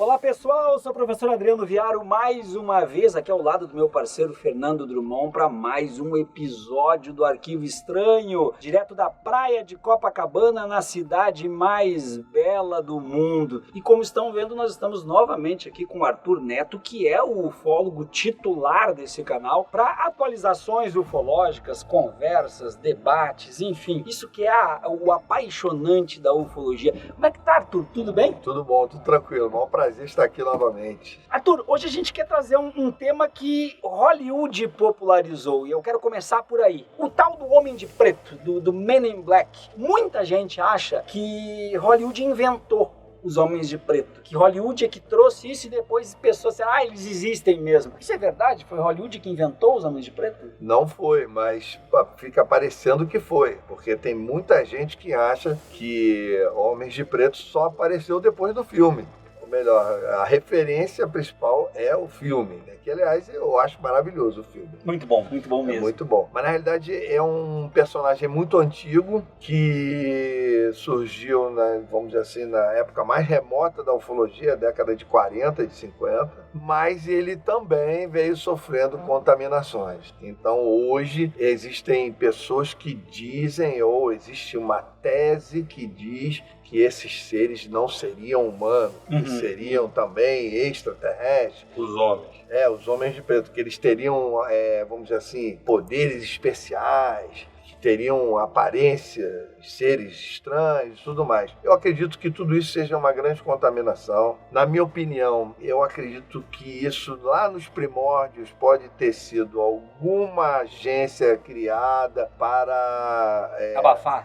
Olá pessoal, sou o professor Adriano Viaro, mais uma vez aqui ao lado do meu parceiro Fernando Drummond para mais um episódio do Arquivo Estranho, direto da praia de Copacabana, na cidade mais bela do mundo. E como estão vendo, nós estamos novamente aqui com o Arthur Neto, que é o ufólogo titular desse canal, para atualizações ufológicas, conversas, debates, enfim, isso que é o apaixonante da ufologia. Como é que tá, Arthur? Tudo bem? Tudo bom, tudo tranquilo. Maior prazer estar aqui novamente. Arthur, hoje a gente quer trazer um tema que Hollywood popularizou e eu quero começar por aí. O tal do Homem de Preto, do Men in Black. Muita gente acha que Hollywood inventou os Homens de Preto, que Hollywood é que trouxe isso e depois pessoas disseram, eles existem mesmo. Isso é verdade? Foi Hollywood que inventou os Homens de Preto? Não foi, mas fica parecendo que foi, porque tem muita gente que acha que Homens de Preto só apareceu depois do filme. Ou melhor, a referência principal é o filme, né? Que, aliás, eu acho maravilhoso o filme. Muito bom mesmo. É muito bom. Mas, na realidade, é um personagem muito antigo que surgiu, vamos dizer assim, na época mais remota da ufologia, década de 40, de 50, mas ele também veio sofrendo contaminações. Então, hoje, existem pessoas que dizem, ou existe uma tese que diz que esses seres não seriam humanos, que seriam também extraterrestres. Os homens. Os Homens de Preto, que eles teriam, vamos dizer assim, poderes especiais, que teriam aparência de seres estranhos e tudo mais. Eu acredito que tudo isso seja uma grande contaminação. Na minha opinião, eu acredito que isso lá nos primórdios pode ter sido alguma agência criada para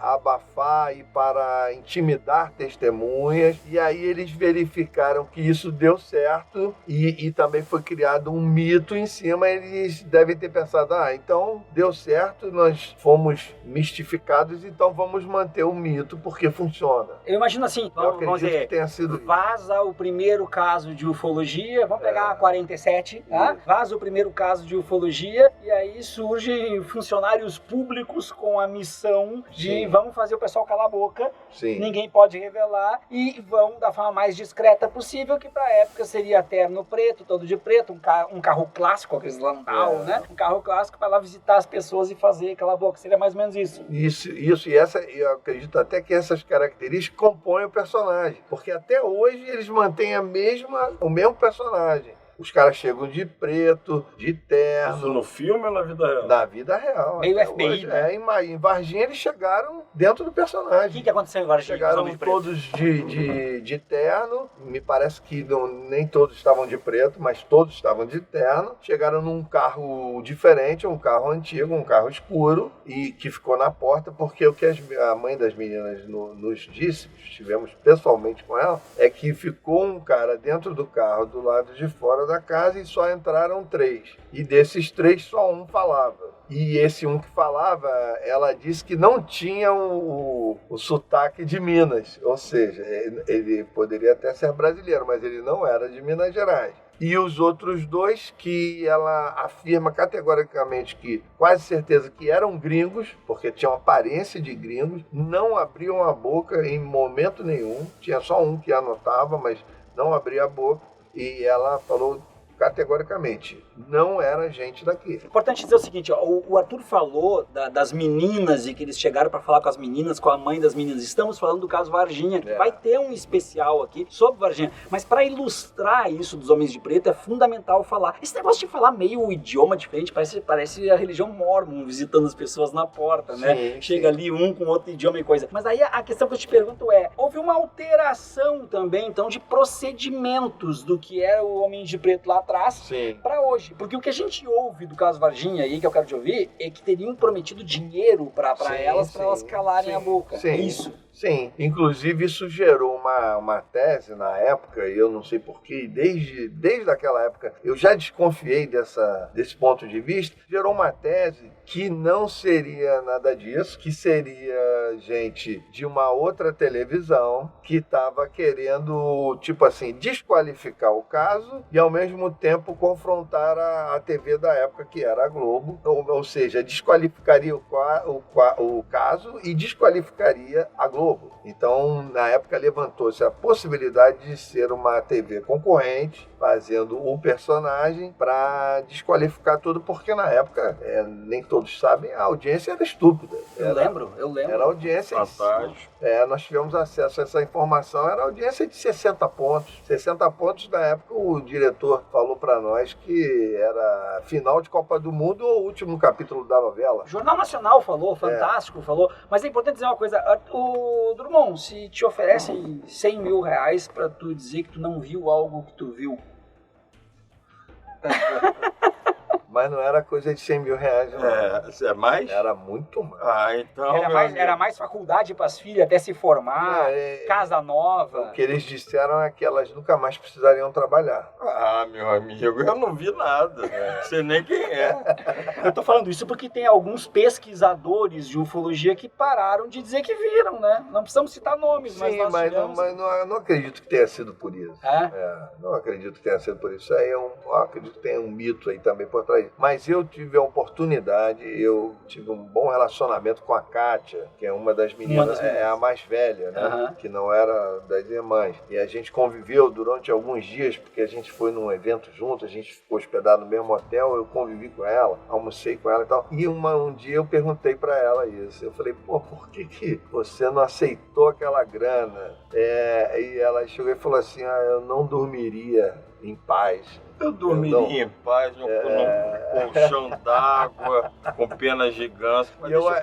abafar e para intimidar testemunhas. E aí eles verificaram que isso deu certo e também foi criado um mito em cima. Eles devem ter pensado, então deu certo, nós fomos mistificados, então vamos manter o mito porque funciona. Eu imagino assim, vamos dizer, que tenha sido vaza o primeiro caso de ufologia, vamos pegar a 47, tá? Vaza o primeiro caso de ufologia e aí surgem funcionários públicos com a missão de vamos fazer o pessoal calar a boca, ninguém pode revelar e vão da forma mais discreta possível, que para a época seria terno preto, todo de preto, um carro clássico, aqueles Landau, né? Um carro clássico para lá visitar as pessoas e fazer calar a boca, seria mais ou menos isso. Isso, e essa, eu acredito até que essas características compõem o personagem, porque até hoje eles mantêm o mesmo personagem. Os caras chegam de preto, de terno. Isso no filme ou na vida real? Na vida real. Meio FBI, hoje, né? Em Varginha eles chegaram dentro do personagem. O que aconteceu em Varginha? Chegaram todos de terno. Me parece que nem todos estavam de preto, mas todos estavam de terno. Chegaram num carro diferente, um carro antigo, um carro escuro, e que ficou na porta, porque o que a mãe das meninas nos disse, estivemos pessoalmente com ela, é que ficou um cara dentro do carro, do lado de fora da casa, e só entraram 3. E desses 3, só um falava. E esse um que falava, ela disse que não tinha o sotaque de Minas. Ou seja, ele poderia até ser brasileiro, mas ele não era de Minas Gerais. E os outros 2 que ela afirma categoricamente que quase certeza que eram gringos, porque tinham aparência de gringos, não abriam a boca em momento nenhum. Tinha só um que anotava, mas não abria a boca. E ela falou categoricamente, não era gente daqui. É importante dizer o seguinte, o Arthur falou das meninas e que eles chegaram para falar com as meninas, com a mãe das meninas. Estamos falando do caso Varginha, que vai ter um especial aqui sobre Varginha. Mas para ilustrar isso dos Homens de Preto, é fundamental falar. Esse negócio de falar meio idioma diferente, parece a religião mórmon visitando as pessoas na porta, né? Chega ali um com outro idioma e coisa. Mas aí a questão que eu te pergunto é, houve uma alteração também, então, de procedimentos do que era o Homem de Preto lá atrás para hoje. Porque o que a gente ouve do caso Varginha aí, que eu quero te ouvir, é que teriam prometido dinheiro para elas calarem a boca. É isso. Sim, inclusive isso gerou uma tese na época, e eu não sei porquê, desde aquela época eu já desconfiei desse ponto de vista, gerou uma tese que não seria nada disso, que seria gente de uma outra televisão que estava querendo, tipo assim, desqualificar o caso e ao mesmo tempo confrontar a TV da época, que era a Globo, ou seja, desqualificaria o caso e desqualificaria a Globo. Globo. Então, na época, levantou-se a possibilidade de ser uma TV concorrente, fazendo o personagem para desqualificar tudo, porque na época, nem todos sabem, a audiência era estúpida. Eu lembro. Era audiência. Fantástico. Nós tivemos acesso a essa informação, era audiência de 60 pontos. 60 pontos, na época, o diretor falou para nós que era final de Copa do Mundo ou último capítulo da novela. O Jornal Nacional falou, Fantástico falou, mas é importante dizer uma coisa, o Drummond, se te oferecem 100 mil reais para tu dizer que tu não viu algo que tu viu. Mas não era coisa de 100 mil reais, não. É mais? Era muito mais. Então... Era mais faculdade para as filhas até se formar, casa nova. O que eles disseram é que elas nunca mais precisariam trabalhar. Meu amigo, eu não vi nada. Não sei nem quem é. Eu tô falando isso porque tem alguns pesquisadores de ufologia que pararam de dizer que viram, né? Não precisamos citar nomes, Sim, mas não acredito que tenha sido por isso. Não acredito que tenha sido por isso. Aí eu acredito que tem um mito aí também por trás. Mas eu tive a oportunidade, eu tive um bom relacionamento com a Kátia, que é uma das meninas, é a mais velha, né? Que não era das irmãs. E a gente conviveu durante alguns dias, porque a gente foi num evento junto, a gente ficou hospedado no mesmo hotel, eu convivi com ela, almocei com ela e tal. E um dia eu perguntei pra ela isso. Eu falei, por que você não aceitou aquela grana? E ela chegou e falou assim, eu não dormiria em paz. Eu dormiria em paz num colchão d'água, com penas gigantes.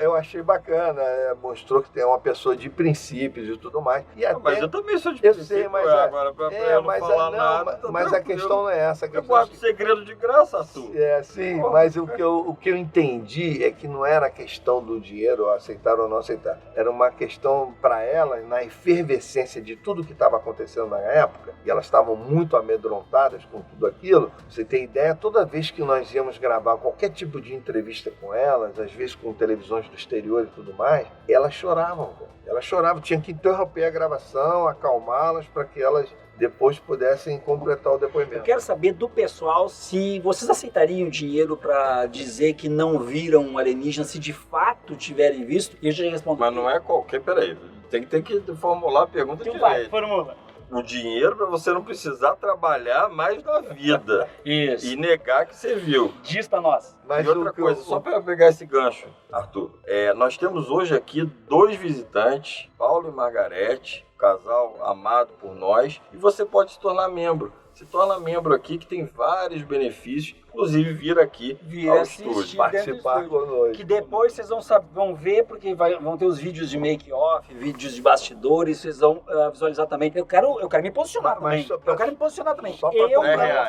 Eu achei bacana, mostrou que tem uma pessoa de princípios e tudo mais. Mas eu também sou de princípios. Eu sei, mas agora pra eu não falar nada. Mas a questão não é essa. Eu guardo segredo de graça, Arthur. Sim, mas o que eu entendi é que não era questão do dinheiro, aceitar ou não aceitar. Era uma questão para elas, na efervescência de tudo que estava acontecendo na época, e elas estavam muito amedrontadas com tudo aquilo. Você tem ideia, toda vez que nós íamos gravar qualquer tipo de entrevista com elas, às vezes com televisões do exterior e tudo mais, elas choravam. Elas choravam, tinha que interromper a gravação, acalmá-las para que elas depois pudessem completar o depoimento. Eu quero saber do pessoal se vocês aceitariam dinheiro para dizer que não viram um alienígena, se de fato tiverem visto, e eu já respondo. Mas não é qualquer, peraí, tem que formular a pergunta então direito. Vai, formula. O dinheiro para você não precisar trabalhar mais na vida. Isso. E negar que você viu. Diz para nós. Mas e outra coisa, só para pegar esse gancho, Arthur, nós temos hoje aqui 2 visitantes, Paulo e Margarete, casal amado por nós, e você pode se tornar membro. Se torna membro aqui, que tem vários benefícios, inclusive vir aqui ao estúdio. Participar conosco. Que depois vocês vão ver, porque vão ter os vídeos de make-off, vídeos de bastidores, vocês vão visualizar também. Eu quero me posicionar também. Eu quero me posicionar também.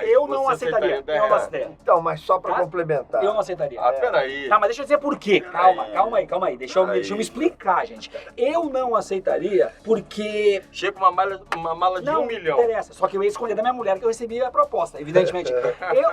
Eu não aceitaria. Então, mas só para complementar. Eu não aceitaria. Peraí. Tá, mas deixa eu dizer por quê. Calma aí. Deixa eu me explicar, gente. Eu não aceitaria porque... Chega uma mala de 1 milhão. Não interessa. Só que eu ia escolher da minha mulher que eu recebi a proposta, evidentemente.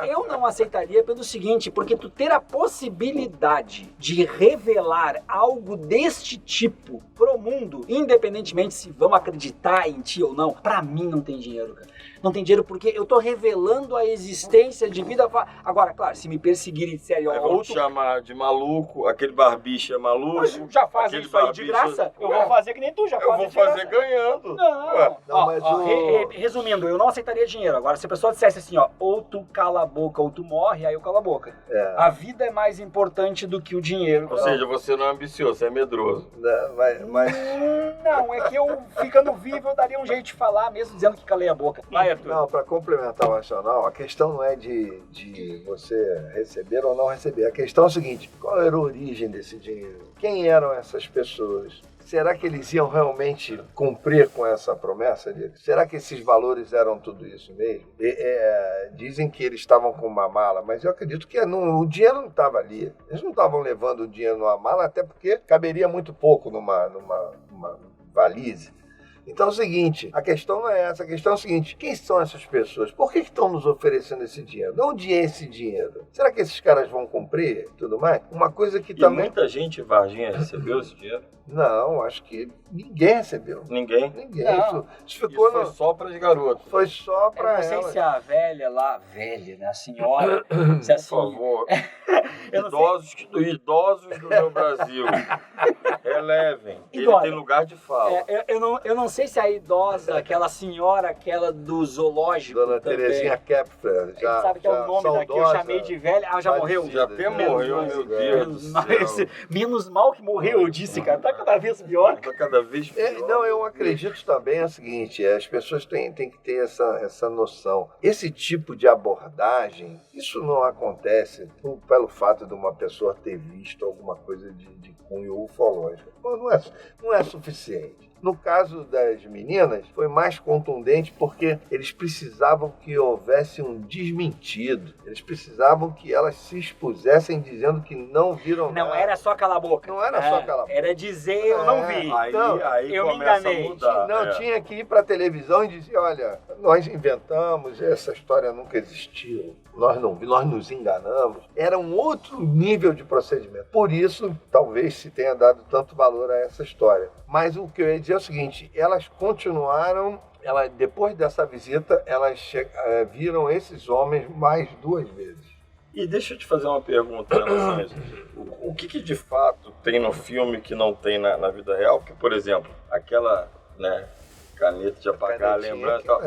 Eu não aceitaria pelo seguinte, porque tu ter a possibilidade de revelar algo deste tipo pro mundo, independentemente se vão acreditar em ti ou não, pra mim não tem dinheiro, cara. Não tem dinheiro porque eu tô revelando a existência de vida. Agora, claro, se me perseguirem de sério... Vão te chamar de maluco, aquele barbicha é maluco. Mas já fazem isso aí de graça. Eu vou fazer que nem tu já faz. Eu vou fazer ganhando. Resumindo, eu não aceitaria dinheiro. Agora, se a pessoa dissesse assim, ou tu cala a boca ou tu morre, aí eu calo a boca. A vida é mais importante do que o dinheiro. Ou seja, você não é ambicioso, você é medroso. Não, é que eu, ficando vivo, eu daria um jeito de falar, mesmo dizendo que calei a boca. Vai, Arthur. Não, para complementar o racional, a questão não é de você receber ou não receber. A questão é o seguinte, qual era a origem desse dinheiro? Quem eram essas pessoas? Será que eles iam realmente cumprir com essa promessa deles? Será que esses valores eram tudo isso mesmo? Dizem que eles estavam com uma mala, mas eu acredito que o dinheiro não estava ali. Eles não estavam levando o dinheiro numa mala, até porque caberia muito pouco numa valise. Então é o seguinte, a questão não é essa, a questão é o seguinte, quem são essas pessoas? Por que estão nos oferecendo esse dinheiro? De onde é esse dinheiro? Será que esses caras vão cumprir e tudo mais? Uma coisa que também... muita gente em Varginha recebeu esse dinheiro? Não, acho que ninguém recebeu. Ninguém? Ninguém. Não. Isso ficou Foi só para as garotas. Foi só Eu para não sei elas. se a velha lá, velha, né, a senhora, se assim... Por favor. Eu não sei. Idosos do meu Brasil. Relevem. Ele Idosa. tem lugar de fala. Eu não sei se a idosa, aquela senhora, aquela do zoológico Dona também. Terezinha Kepfer, já Sabe que é o nome daqui, eu saudosa, chamei de velha. Ah, já morreu? Já até morreu, meu Deus do céu. Menos mal que morreu, eu disse, cara. Tá cada vez pior. Tá cada vez pior. Não, eu acredito também é o seguinte, as pessoas têm que ter essa noção. Esse tipo de abordagem, isso não acontece pelo fato de uma pessoa ter visto alguma coisa de cunho ufológico. Não é suficiente. No caso das meninas, foi mais contundente porque eles precisavam que houvesse um desmentido. Eles precisavam que elas se expusessem dizendo que não viram nada. Não era só calar a boca. Não era só calar a boca. Era dizer eu não vi. Aí eu me começa enganei. a mudar. Tinha que ir para a televisão e dizer, olha, nós inventamos, essa história nunca existiu. Nós não vimos, nós nos enganamos. Era um outro nível de procedimento. Por isso, talvez se tenha dado tanto valor a essa história. Mas o que eu ia dizer é o seguinte, elas continuaram, depois dessa visita, elas viram esses homens mais 2 vezes. E deixa eu te fazer uma pergunta em relação a isso. O que de fato tem no filme que não tem na vida real? Porque, por exemplo, aquela, né, caneta de apagar a lembrança e tal.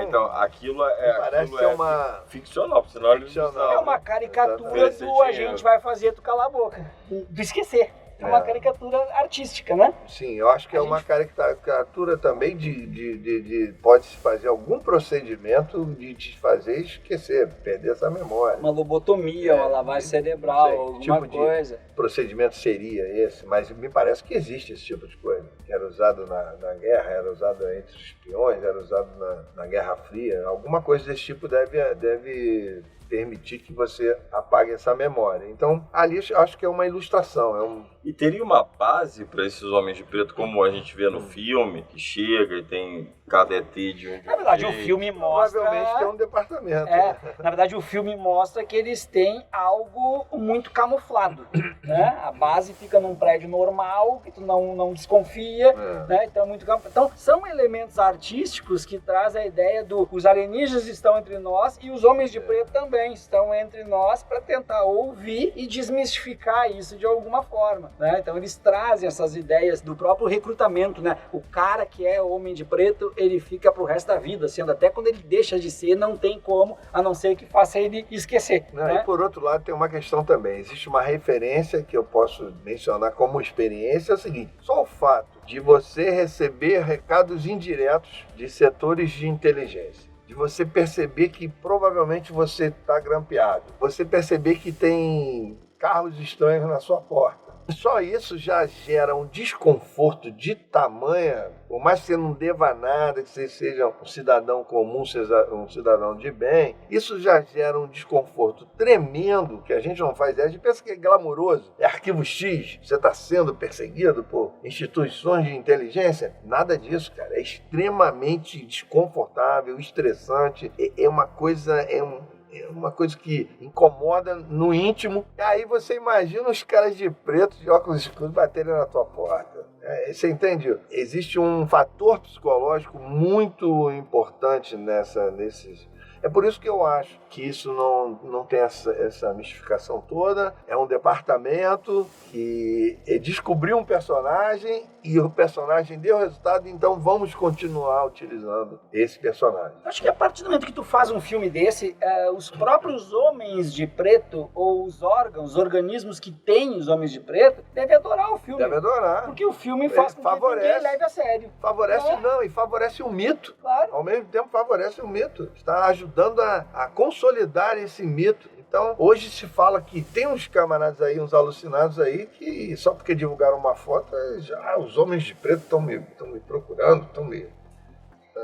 Então, aquilo parece ser uma... ficcional, senão eles Ficcional. É uma caricatura do a gente vai fazer tu calar a boca. Do esquecer. É uma caricatura artística, né? Sim, eu acho que é uma caricatura também de pode-se fazer algum procedimento de te fazer esquecer, perder essa memória. Uma lobotomia, uma lavagem cerebral, alguma tipo coisa. De procedimento seria esse, mas me parece que existe esse tipo de coisa. Era usado na guerra, era usado entre os espiões, era usado na Guerra Fria. Alguma coisa desse tipo deve permitir que você apague essa memória. Então, ali acho que é uma ilustração. E teria uma base para esses homens de preto, como a gente vê no filme, que chega e tem cada ET de um. Na verdade, o filme mostra... Provavelmente tem um departamento. Na verdade, o filme mostra que eles têm algo muito camuflado, né? A base fica num prédio normal, que tu não desconfia, né? Então, muito camuflado. Então, são elementos artísticos que trazem a ideia os alienígenas estão entre nós e os homens de preto também estão entre nós para tentar ouvir e desmistificar isso de alguma forma, né? Então, eles trazem essas ideias do próprio recrutamento, né? O cara que é homem de preto, ele fica pro resto da vida, sendo até quando ele deixa de ser, não tem como, a não ser que faça ele esquecer. Né? E por outro lado, tem uma questão também. Existe uma referência que eu posso mencionar como experiência, é o seguinte, só o fato de você receber recados indiretos de setores de inteligência, de você perceber que provavelmente você está grampeado, você perceber que tem carros estranhos na sua porta. Só isso já gera um desconforto de tamanha, por mais que você não deva nada, que você seja um cidadão comum, seja um cidadão de bem, isso já gera um desconforto tremendo, que a gente não faz ideia. A gente pensa que é glamuroso, é arquivo X, você está sendo perseguido por instituições de inteligência. Nada disso, cara. É extremamente desconfortável, estressante, é uma coisa que incomoda no íntimo. E aí você imagina os caras de preto, de óculos escuros, baterem na tua porta. Você entende? Existe um fator psicológico muito importante nesses... É por isso que eu acho que isso não tem essa mistificação toda. É um departamento que descobriu um personagem e o personagem deu resultado, então vamos continuar utilizando esse personagem. Acho que a partir do momento que tu faz um filme desse, os próprios homens de preto, ou os organismos que têm os homens de preto, devem adorar o filme. Deve adorar. Porque o filme faz com que ninguém leve a sério. Favorece e favorece o mito. Claro. Ao mesmo tempo favorece o mito. Está ajudando a consolidar esse mito. Então, hoje se fala que tem uns camaradas aí, uns alucinados aí, que só porque divulgaram uma foto, já os homens de preto estão me procurando, estão me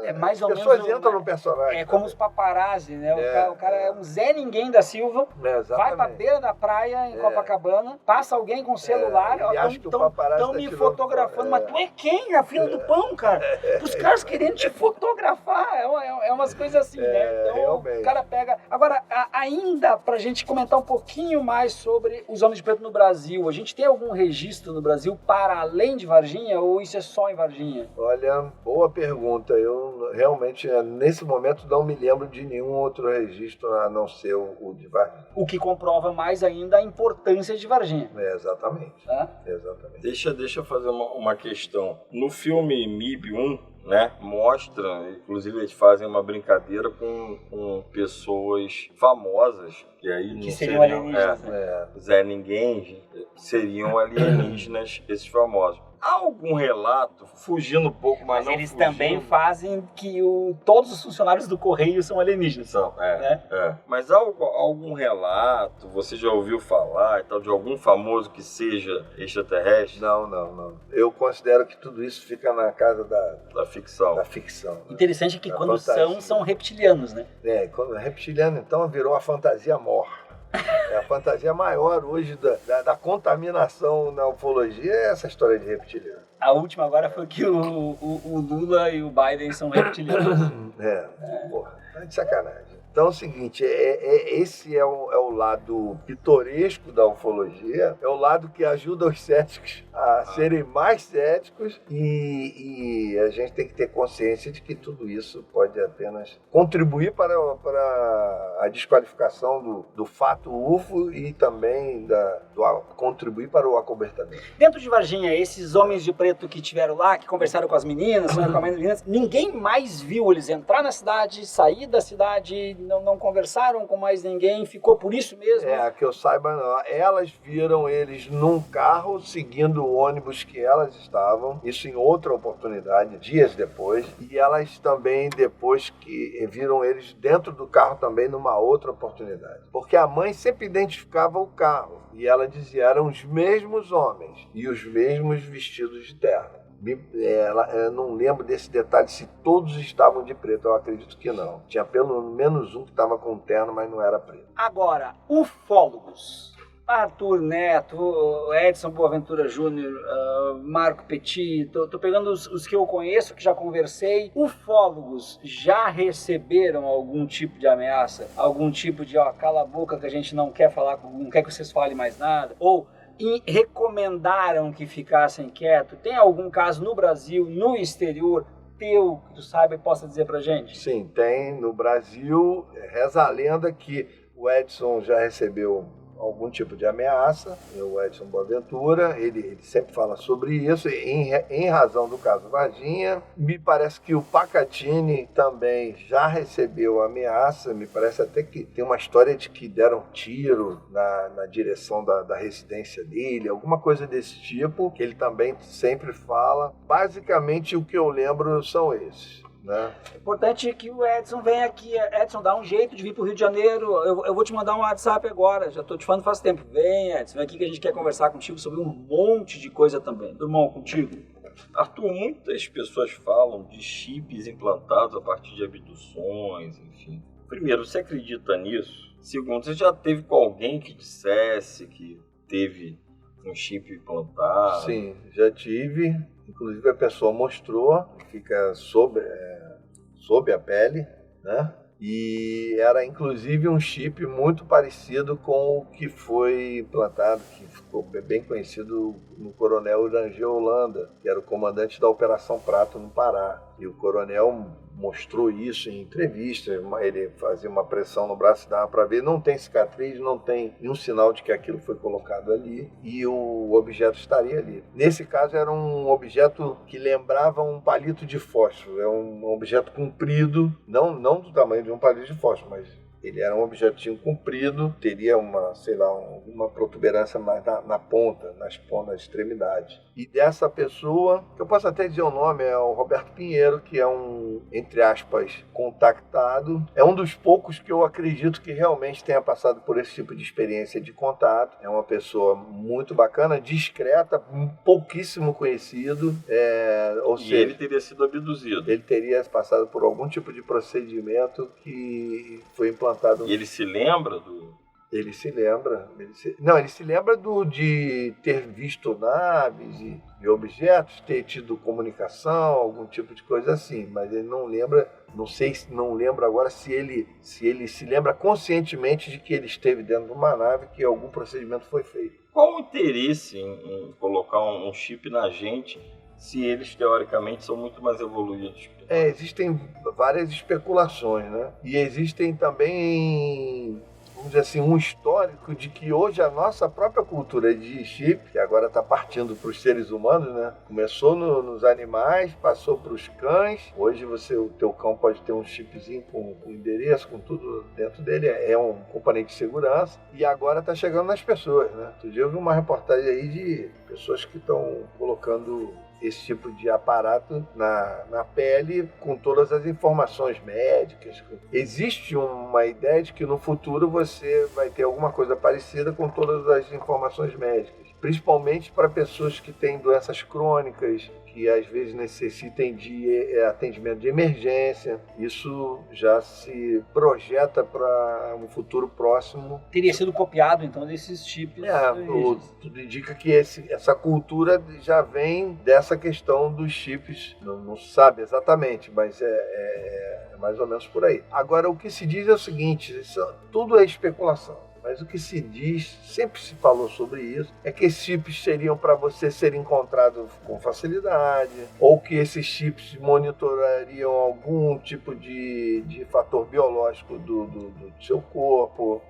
É mais ou As pessoas menos entram no personagem. É como os paparazzi, né? O cara é um Zé Ninguém da Silva, Exatamente. vai pra beira da praia em Copacabana, passa alguém com celular, estão me fotografando, mas tu é quem? A fila do pão, cara? Os caras querendo te fotografar, é umas coisas assim, né? Então realmente. o cara pega... Agora, ainda pra gente comentar um pouquinho mais sobre os Homens de Preto no Brasil, a gente tem algum registro no Brasil para além de Varginha ou isso é só em Varginha? Olha, boa pergunta. Eu realmente, nesse momento, não me lembro de nenhum outro registro a não ser o de Varginha. O que comprova mais ainda a importância de Varginha. Exatamente. Exatamente. Deixa eu fazer uma questão. No filme MIB 1, né, mostra, inclusive eles fazem uma brincadeira com pessoas famosas, que aí que seriam alienígenas. Zé Ninguém, seriam alienígenas, esses famosos. Há algum relato, fugindo um pouco, mas não eles fugindo, também fazem que todos os funcionários do Correio são alienígenas. Mas há algum relato, você já ouviu falar e tal, de algum famoso que seja extraterrestre? Não. Eu considero que tudo isso fica na casa Da ficção. Da ficção. Interessante que quando fantasia. são reptilianos, né? Quando é reptiliano, então, virou a fantasia mor. A fantasia maior hoje da contaminação na ufologia é essa história de reptiliano. A última agora foi que o Lula e o Biden são reptilianos. Porra, tá de sacanagem. Então é o seguinte, esse é o lado pitoresco da ufologia, é o lado que ajuda os céticos a serem mais céticos e a gente tem que ter consciência de que tudo isso pode apenas contribuir para a desqualificação do fato UFO e também contribuir para o acobertamento. Dentro de Varginha, esses homens de preto que estiveram lá, que conversaram com as meninas, com as meninas, ninguém mais viu eles entrar na cidade, sair da cidade, não conversaram com mais ninguém, ficou por isso mesmo? Que eu saiba não. Elas viram eles num carro seguindo o ônibus que elas estavam, isso em outra oportunidade, dias depois, e elas também depois que viram eles dentro do carro também numa outra oportunidade. Porque a mãe sempre identificava o carro e ela dizia, eram os mesmos homens e os mesmos vestidos de terno. Eu não lembro desse detalhe se todos estavam de preto, eu acredito que não. Tinha pelo menos um que estava com terno, mas não era preto. Agora, ufólogos. Arthur Neto, Edson Boaventura Júnior, Marco Petit, tô pegando os que eu conheço, que já conversei. Ufólogos já receberam algum tipo de ameaça? Algum tipo de, cala a boca que a gente não quer falar, não quer que vocês falem mais nada? Ou recomendaram que ficassem quietos? Tem algum caso no Brasil, no exterior, teu, que tu saiba e possa dizer pra gente? Sim, tem. No Brasil, reza a lenda que o Edson já recebeu algum tipo de ameaça, o Edson Boaventura, ele sempre fala sobre isso, em razão do caso Varginha. Me parece que o Pacatini também já recebeu ameaça, me parece até que tem uma história de que deram tiro na direção da residência dele, alguma coisa desse tipo, que ele também sempre fala. Basicamente, o que eu lembro são esses. Né? É importante que o Edson venha aqui. Edson, dá um jeito de vir para o Rio de Janeiro. Eu vou te mandar um WhatsApp agora. Já estou te falando faz tempo. Vem, Edson, vem aqui que a gente quer conversar contigo sobre um monte de coisa também. Irmão, contigo. Arthur, muitas pessoas falam de chips implantados a partir de abduções, enfim. Primeiro, você acredita nisso? Segundo, você já teve com alguém que dissesse que teve um chip implantado? Sim, já tive. Inclusive a pessoa mostrou, fica sob a pele, né? E era inclusive um chip muito parecido com o que foi implantado, que ficou bem conhecido no coronel Urangel Holanda, que era o comandante da Operação Prato no Pará. E o coronel mostrou isso em entrevista, ele fazia uma pressão no braço, dava para ver, não tem cicatriz, não tem nenhum sinal de que aquilo foi colocado ali e o objeto estaria ali. Nesse caso era um objeto que lembrava um palito de fósforo, é um objeto comprido, não do tamanho de um palito de fósforo, mas Ele era um objetinho comprido, teria uma protuberância mais na ponta, nas extremidades. E dessa pessoa, que eu posso até dizer o nome, é o Roberto Pinheiro, que é um, entre aspas, contactado. É um dos poucos que eu acredito que realmente tenha passado por esse tipo de experiência de contato. É uma pessoa muito bacana, discreta, pouquíssimo conhecido. Ou seja, ele teria sido abduzido. Ele teria passado por algum tipo de procedimento que foi implantado. E ele se lembra do... Ele se lembra. Ele se lembra de ter visto naves e objetos, ter tido comunicação, algum tipo de coisa assim, mas ele não lembra, não lembro agora se ele se lembra conscientemente de que ele esteve dentro de uma nave, que algum procedimento foi feito. Qual o interesse em colocar um chip na gente se eles, teoricamente, são muito mais evoluídos? Existem várias especulações, né? E existem também, vamos dizer assim, um histórico de que hoje a nossa própria cultura de chip, que agora está partindo para os seres humanos, né? Começou nos animais, passou para os cães. Hoje o teu cão pode ter um chipzinho com endereço, com tudo dentro dele, é um componente de segurança. E agora está chegando nas pessoas, né? Outro dia eu vi uma reportagem aí de pessoas que estão colocando esse tipo de aparato na pele com todas as informações médicas. Existe uma ideia de que no futuro você vai ter alguma coisa parecida com todas as informações médicas, principalmente para pessoas que têm doenças crônicas, que às vezes necessitem de atendimento de emergência. Isso já se projeta para um futuro próximo. Teria sido copiado, então, desses chips. Tudo indica que essa cultura já vem dessa questão dos chips. Não sabe exatamente, mas é mais ou menos por aí. Agora, o que se diz é o seguinte, tudo é especulação. Mas o que se diz, sempre se falou sobre isso, é que esses chips seriam para você ser encontrado com facilidade, ou que esses chips monitorariam algum tipo de fator biológico do seu corpo.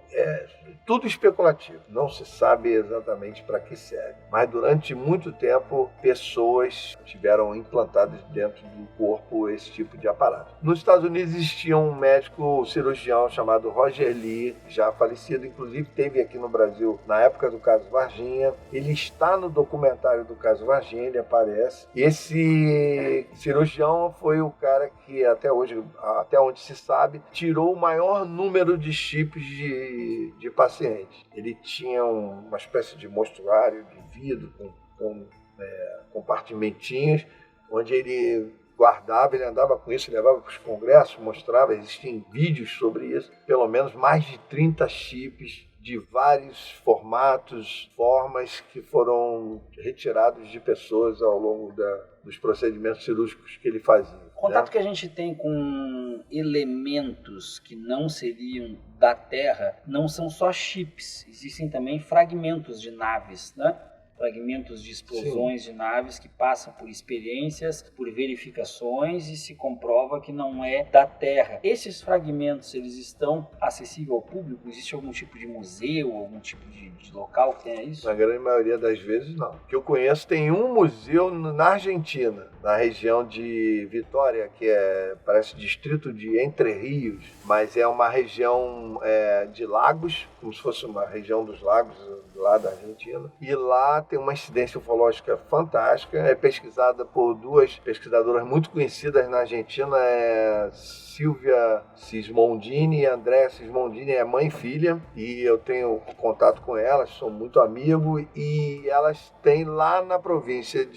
Tudo especulativo, não se sabe exatamente para que serve. Mas durante muito tempo, pessoas tiveram implantadas dentro do corpo esse tipo de aparato. Nos Estados Unidos existia um médico cirurgião chamado Roger Lee, já falecido, inclusive teve aqui no Brasil na época do caso Varginha. Ele está no documentário do caso Varginha, ele aparece. Esse cirurgião foi o cara que até hoje, até onde se sabe, tirou o maior número de chips de pacientes. Ele tinha uma espécie de mostruário de vidro com compartimentinhos, onde ele guardava, ele andava com isso, levava para os congressos, mostrava, existem vídeos sobre isso, pelo menos mais de 30 chips de vários formatos, formas que foram retirados de pessoas ao longo dos procedimentos cirúrgicos que ele fazia. O contato que a gente tem com elementos que não seriam da Terra não são só chips, existem também fragmentos de naves, né? Fragmentos de explosões de naves que passam por experiências, por verificações e se comprova que não é da Terra. Esses fragmentos, eles estão acessíveis ao público? Existe algum tipo de museu, algum tipo de local que tenha isso? Na grande maioria das vezes, não. O que eu conheço, tem um museu na Argentina, na região de Vitória, que parece distrito de Entre Rios, mas é uma região de lagos, como se fosse uma região dos lagos lá da Argentina. E lá tem uma incidência ufológica fantástica, é pesquisada por duas pesquisadoras muito conhecidas na Argentina, Silvia Sismondini e Andréa Sismondini, é mãe e filha, e eu tenho contato com elas, sou muito amigo, e elas têm lá na província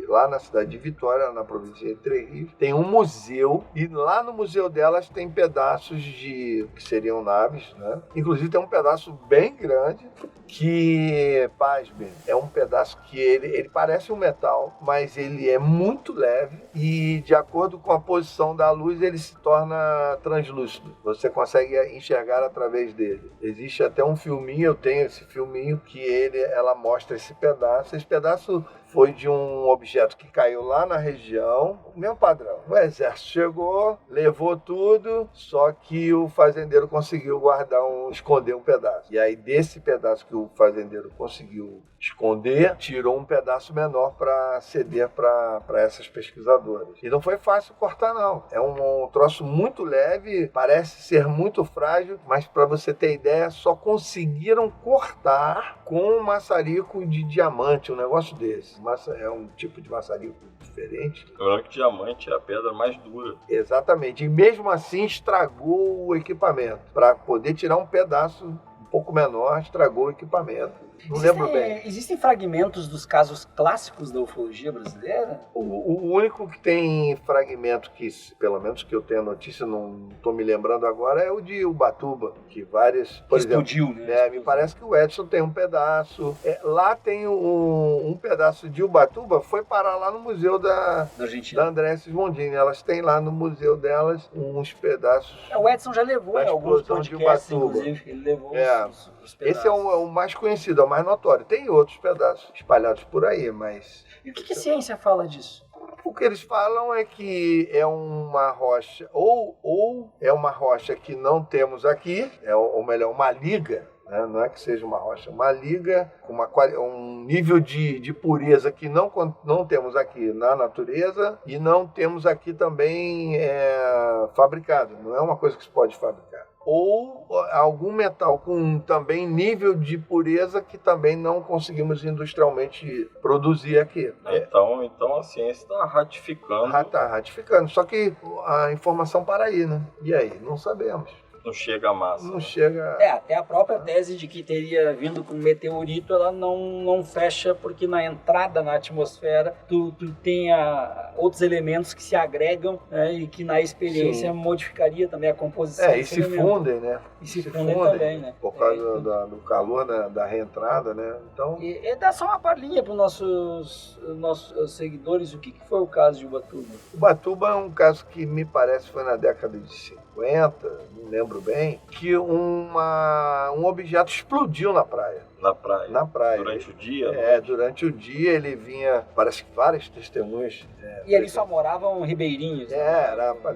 lá na cidade de Vitória, na província de Entre Rios, tem um museu, e lá no museu delas tem pedaços que seriam naves, né? Inclusive tem um pedaço bem grande, que, pasme, é um pedaço que ele parece um metal, mas ele é muito leve, e de acordo com a posição da luz, ele se torna translúcido. Você consegue enxergar através dele. Existe até um filminho, eu tenho esse filminho, que ela mostra esse pedaço. Esse pedaço foi de um objeto que caiu lá na região, o mesmo padrão. O exército chegou, levou tudo, só que o fazendeiro conseguiu esconder um pedaço. E aí desse pedaço que o fazendeiro conseguiu esconder, tirou um pedaço menor para ceder para essas pesquisadoras. E não foi fácil cortar, não. É um troço muito leve, parece ser muito frágil, mas para você ter ideia, só conseguiram cortar com um maçarico de diamante, um negócio desse. É um tipo de maçarico diferente. Lembrando que diamante é a pedra mais dura. Exatamente. E mesmo assim estragou o equipamento. Para poder tirar um pedaço um pouco menor, estragou o equipamento. Não lembro bem. Existem fragmentos dos casos clássicos da ufologia brasileira? O único que tem fragmento que, pelo menos que eu tenho notícia, não estou me lembrando agora, é o de Ubatuba, que várias... Por Explodiu, exemplo, né? Me parece que o Edson tem um pedaço. Lá tem um pedaço de Ubatuba, foi parar lá no museu da Argentina. Da Andréa Mondini. Elas têm lá no museu delas uns pedaços. O Edson já levou em alguns podcasts, inclusive. Ele levou os pedaços. Esse é o mais conhecido, é o mais notório. Tem outros pedaços espalhados por aí, mas... E o que a ciência fala disso? O que eles falam é que é uma rocha, ou é uma rocha que não temos aqui, ou melhor, uma liga, né? Não é que seja uma rocha, uma liga com um nível de pureza que não temos aqui na natureza e não temos aqui também fabricado. Não é uma coisa que se pode fabricar. Ou algum metal com também nível de pureza que também não conseguimos industrialmente produzir aqui. Então a ciência está ratificando. Está ratificando, só que a informação para aí, né? E aí? Não sabemos. Não chega a massa. Não chega... Até a própria tese de que teria vindo com um meteorito, ela não fecha, porque na entrada na atmosfera, tu tem outros elementos que se agregam, né, e que na experiência modificaria também a composição. E se fundem, né? E se fundem também, né? Por causa do calor da reentrada, né? Então... E dá só uma palhinha para os nossos seguidores, o que foi o caso de Ubatuba? Ubatuba é um caso que me parece foi na década de 50, não lembro bem, que um objeto explodiu na praia. Na praia. Durante o dia? Durante o dia ele vinha, parece que várias testemunhas. E ali só moravam ribeirinhos.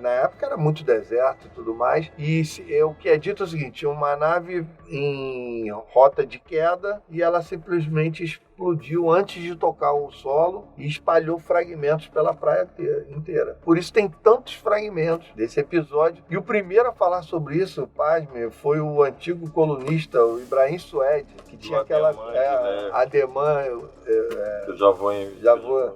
Na época era muito deserto e tudo mais. E o que é dito é o seguinte, uma nave em rota de queda e ela simplesmente explodiu antes de tocar o solo e espalhou fragmentos pela praia inteira. Por isso tem tantos fragmentos desse episódio. E o primeiro a falar sobre isso, pasme, foi o antigo colunista, o Ibrahim Suede, que tinha aquela Ademã. Eu já vou.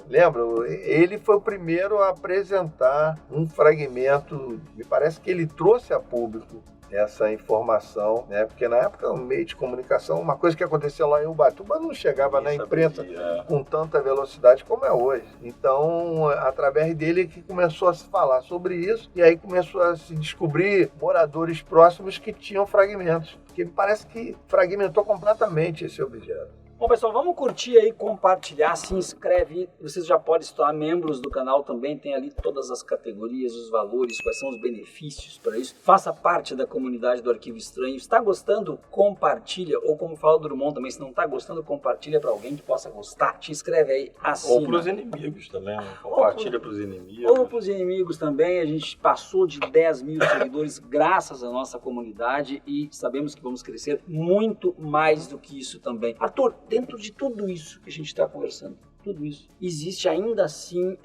Lembra? Ele foi o primeiro a apresentar um fragmento. Me parece que ele trouxe a público essa informação, né? Porque na época o meio de comunicação, uma coisa que aconteceu lá em Ubatuba não chegava na imprensa com tanta velocidade como é hoje. Então, através dele que começou a se falar sobre isso e aí começou a se descobrir moradores próximos que tinham fragmentos, porque parece que fragmentou completamente esse objeto. Bom, pessoal, vamos curtir aí, compartilhar, se inscreve. Vocês já podem se tornar membros do canal também. Tem ali todas as categorias, os valores, quais são os benefícios para isso. Faça parte da comunidade do Arquivo Estranho. Está gostando? Compartilha. Ou como fala o Drummond também, se não está gostando, compartilha para alguém que possa gostar. Te inscreve aí, assina. Ou para os inimigos também. Compartilha para os inimigos. Ou para os inimigos também. A gente passou de 10 mil seguidores graças à nossa comunidade e sabemos que vamos crescer muito mais do que isso também. Arthur, dentro de tudo isso que a gente está conversando, tudo isso, existe ainda assim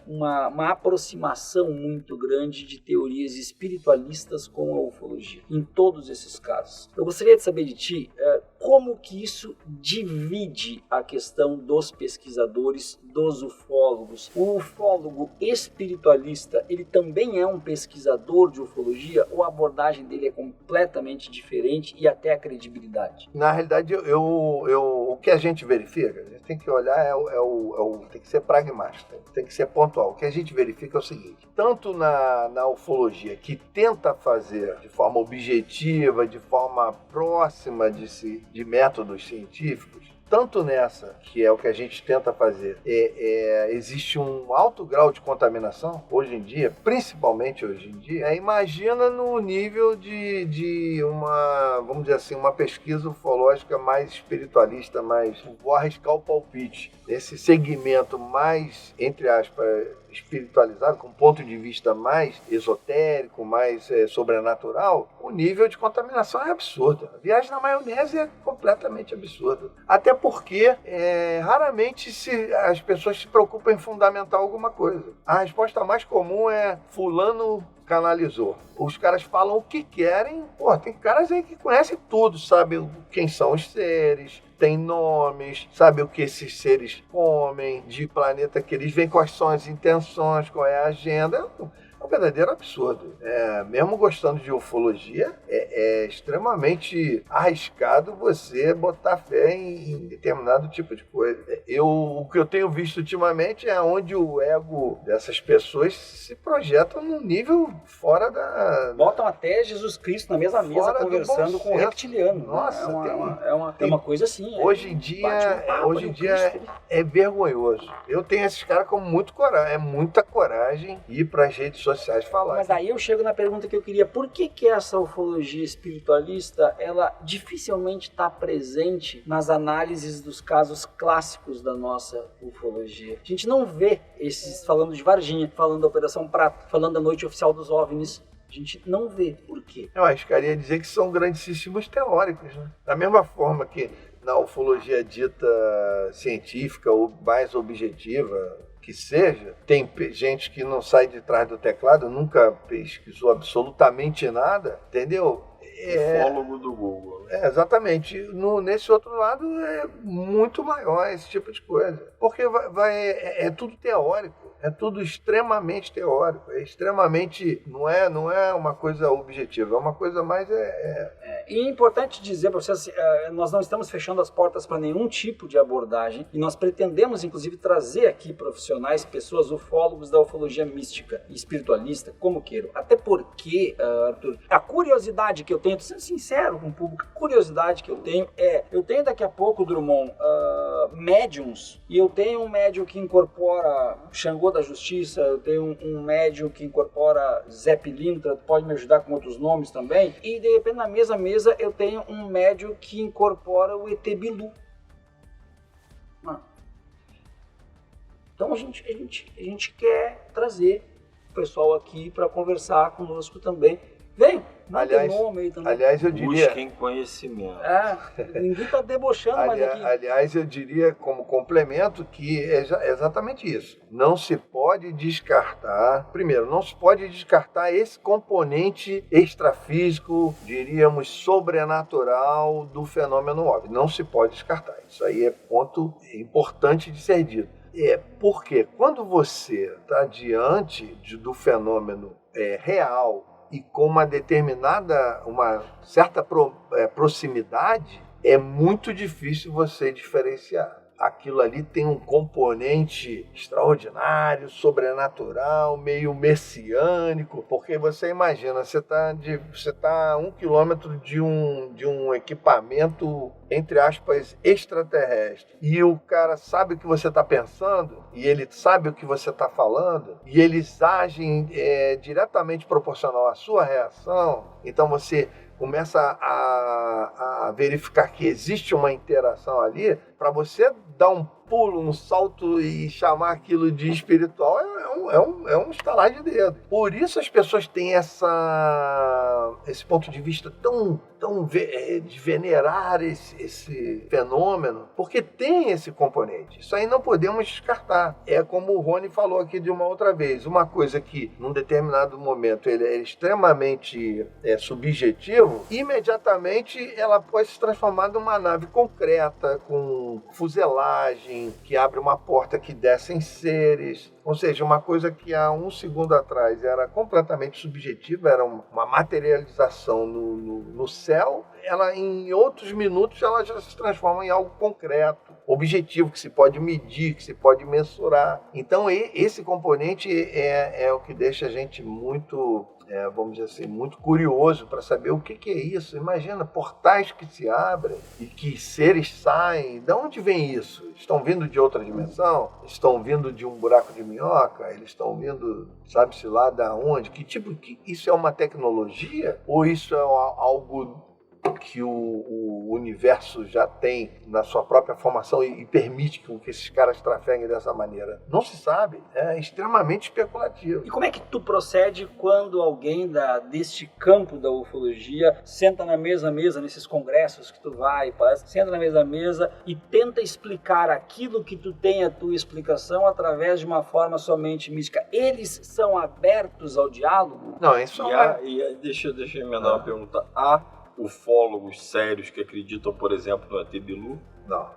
uma aproximação muito grande de teorias espiritualistas com a ufologia, em todos esses casos. Eu gostaria de saber de ti como que isso divide a questão dos pesquisadores, dos ufólogos. O ufólogo espiritualista, ele também é um pesquisador de ufologia ou a abordagem dele é completamente diferente e até a credibilidade? Na realidade, o que a gente verifica, a gente tem que olhar, tem que ser pragmático, tem que ser pontual. O que a gente verifica é o seguinte, tanto na ufologia, que tenta fazer de forma objetiva, de forma próxima de métodos científicos, tanto nessa, que é o que a gente tenta fazer, existe um alto grau de contaminação, hoje em dia, principalmente hoje em dia, imagina no nível de uma, vamos dizer assim, uma pesquisa ufológica mais espiritualista, mais, vou arriscar o palpite, esse segmento mais, entre aspas, espiritualizado, com um ponto de vista mais esotérico, mais sobrenatural, o nível de contaminação é absurdo. A viagem na maionese é completamente absurda. Até porque raramente as pessoas se preocupam em fundamentar alguma coisa. A resposta mais comum é fulano canalizou. Os caras falam o que querem. Pô, tem caras aí que conhecem tudo, sabem quem são os seres, tem nomes, sabe o que esses seres comem, de planeta que eles vêm, quais são as intenções, qual é a agenda. É um verdadeiro absurdo. Mesmo gostando de ufologia, é extremamente arriscado você botar fé em determinado tipo de coisa. O que eu tenho visto ultimamente é onde o ego dessas pessoas se projeta num nível fora da... Botam até Jesus Cristo na mesma mesa conversando com o reptiliano. Nossa, tem uma coisa assim. Hoje em dia é vergonhoso. Eu tenho esses caras com muita coragem ir para as redes sociais falar. Mas aí eu chego na pergunta que eu queria: por que essa ufologia espiritualista, ela dificilmente está presente nas análises dos casos clássicos da nossa ufologia? A gente não vê esses falando de Varginha, falando da Operação Prato, falando da Noite Oficial dos OVNIs. A gente não vê. Por quê? Eu arriscaria dizer que são grandíssimos teóricos, né? Da mesma forma que na ufologia dita científica ou mais objetiva que seja, tem gente que não sai de trás do teclado, nunca pesquisou absolutamente nada, entendeu? Ufólogo do Google. Exatamente. Nesse outro lado é muito maior esse tipo de coisa. Porque é tudo teórico. É tudo extremamente teórico. É extremamente... Não é uma coisa objetiva. É uma coisa mais... E é importante dizer para vocês, nós não estamos fechando as portas para nenhum tipo de abordagem. E nós pretendemos, inclusive, trazer aqui profissionais, pessoas, ufólogos da ufologia mística e espiritualista, como queiram. Até porque, Arthur, a curiosidade que eu tenho, tô sendo sincero com o público, a curiosidade que eu tenho eu tenho daqui a pouco, Drummond, médiums, e eu tenho um médium que incorpora Xangô da Justiça, eu tenho um médium que incorpora Zé Pilintra, pode me ajudar com outros nomes também, e de repente na mesma mesa eu tenho um médium que incorpora o ET Bilu. Então a gente quer trazer o pessoal aqui para conversar conosco também. Vem! Aliás, eu diria... Busquem conhecimento. Ninguém está debochando mais aqui. Aliás, eu diria como complemento que é exatamente isso. Não se pode descartar... Primeiro, não se pode descartar esse componente extrafísico, diríamos, sobrenatural do fenômeno OVNI. Não se pode descartar. Isso aí é ponto importante de ser dito. Porque quando você está diante do fenômeno real e com uma certa proximidade, é muito difícil você diferenciar. Aquilo ali tem um componente extraordinário, sobrenatural, meio messiânico, porque você imagina, você está a 1 quilômetro de um equipamento, entre aspas, extraterrestre, e o cara sabe o que você está pensando, e ele sabe o que você está falando, e eles agem diretamente proporcional à sua reação, então você começa a verificar que existe uma interação ali. Para você dar um pulo, um salto e chamar aquilo de espiritual é um estalar de dedo. Por isso as pessoas têm esse ponto de vista tão de venerar esse fenômeno, porque tem esse componente. Isso aí não podemos descartar. É como o Rony falou aqui de uma outra vez, uma coisa que num determinado momento ele é extremamente subjetivo, imediatamente ela pode se transformar numa nave concreta, com fuselagem, que abre uma porta que descem seres. Ou seja, uma coisa que há 1 segundo atrás era completamente subjetiva, era uma materialização no céu, ela em outros minutos ela já se transforma em algo concreto, objetivo, que se pode medir, que se pode mensurar. Então esse componente é o que deixa a gente muito... vamos dizer assim, muito curioso para saber o que é isso. Imagina, portais que se abrem e que seres saem. De onde vem isso? Estão vindo de outra dimensão? Estão vindo de um buraco de minhoca? Eles estão vindo, sabe-se lá da onde? Isso é uma tecnologia? Ou isso é algo que o universo já tem na sua própria formação e permite que esses caras trafeguem dessa maneira? Não se sabe, é extremamente especulativo. E como é que tu procede quando alguém deste campo da ufologia senta na mesma mesa, nesses congressos que tu vai, senta na mesma mesa e tenta explicar aquilo que tu tem a tua explicação através de uma forma somente mística? Eles são abertos ao diálogo? Não, isso Deixa eu emendar uma pergunta. Há ufólogos sérios que acreditam, por exemplo, no ET Bilu? Não.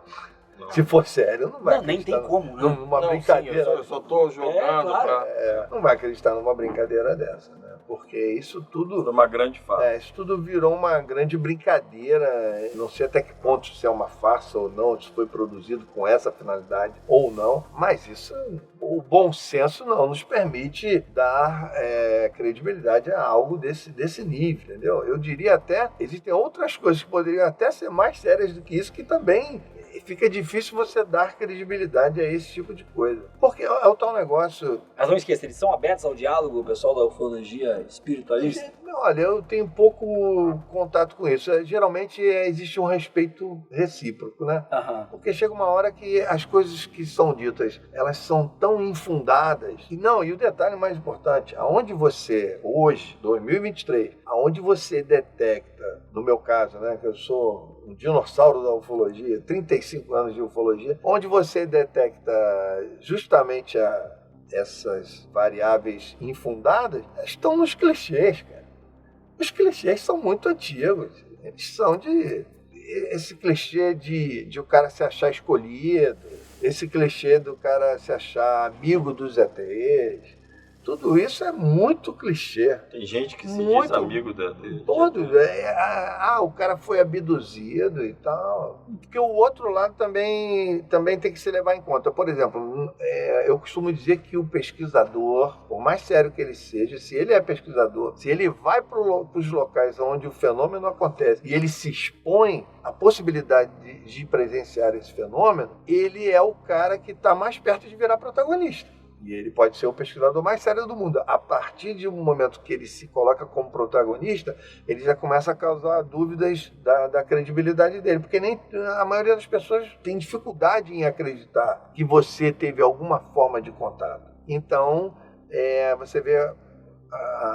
Se for sério, não vai nem tem como, né? Numa brincadeira. Sim, eu só tô jogando não vai acreditar numa brincadeira dessa, né? Porque isso tudo... uma grande farsa. Isso tudo virou uma grande brincadeira. Não sei até que ponto isso é uma farsa ou não, se foi produzido com essa finalidade ou não. Mas isso, o bom senso não nos permite dar credibilidade a algo desse nível, entendeu? Eu diria até, existem outras coisas que poderiam até ser mais sérias do que isso, que também... fica difícil você dar credibilidade a esse tipo de coisa. Porque é o tal negócio... Mas não esqueça, eles são abertos ao diálogo, o pessoal da ufologia espiritualista? Olha, eu tenho pouco contato com isso. Geralmente existe um respeito recíproco, né? Uhum. Porque chega uma hora que as coisas que são ditas, elas são tão infundadas. E o detalhe mais importante, aonde você, hoje, 2023, aonde você detecta, no meu caso, né, que eu sou um dinossauro da ufologia, 35 anos de ufologia, onde você detecta justamente essas variáveis infundadas, estão nos clichês, cara. Os clichês são muito antigos. Eles são esse clichê de o cara se achar escolhido, esse clichê do cara se achar amigo dos ETs. Tudo isso é muito clichê. Tem gente que se diz amigo dele. Todo. O cara foi abduzido e tal. Porque o outro lado também tem que se levar em conta. Por exemplo, eu costumo dizer que o pesquisador, por mais sério que ele seja, se ele é pesquisador, se ele vai para os locais onde o fenômeno acontece e ele se expõe à possibilidade de presenciar esse fenômeno, ele é o cara que está mais perto de virar protagonista. E ele pode ser o pesquisador mais sério do mundo. A partir de um momento que ele se coloca como protagonista, ele já começa a causar dúvidas da credibilidade dele. Porque a maioria das pessoas tem dificuldade em acreditar que você teve alguma forma de contato. Então, você vê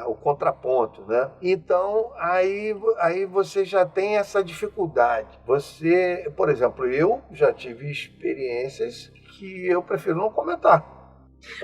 o contraponto, né? Então, aí você já tem essa dificuldade. Você, por exemplo, eu já tive experiências que eu prefiro não comentar.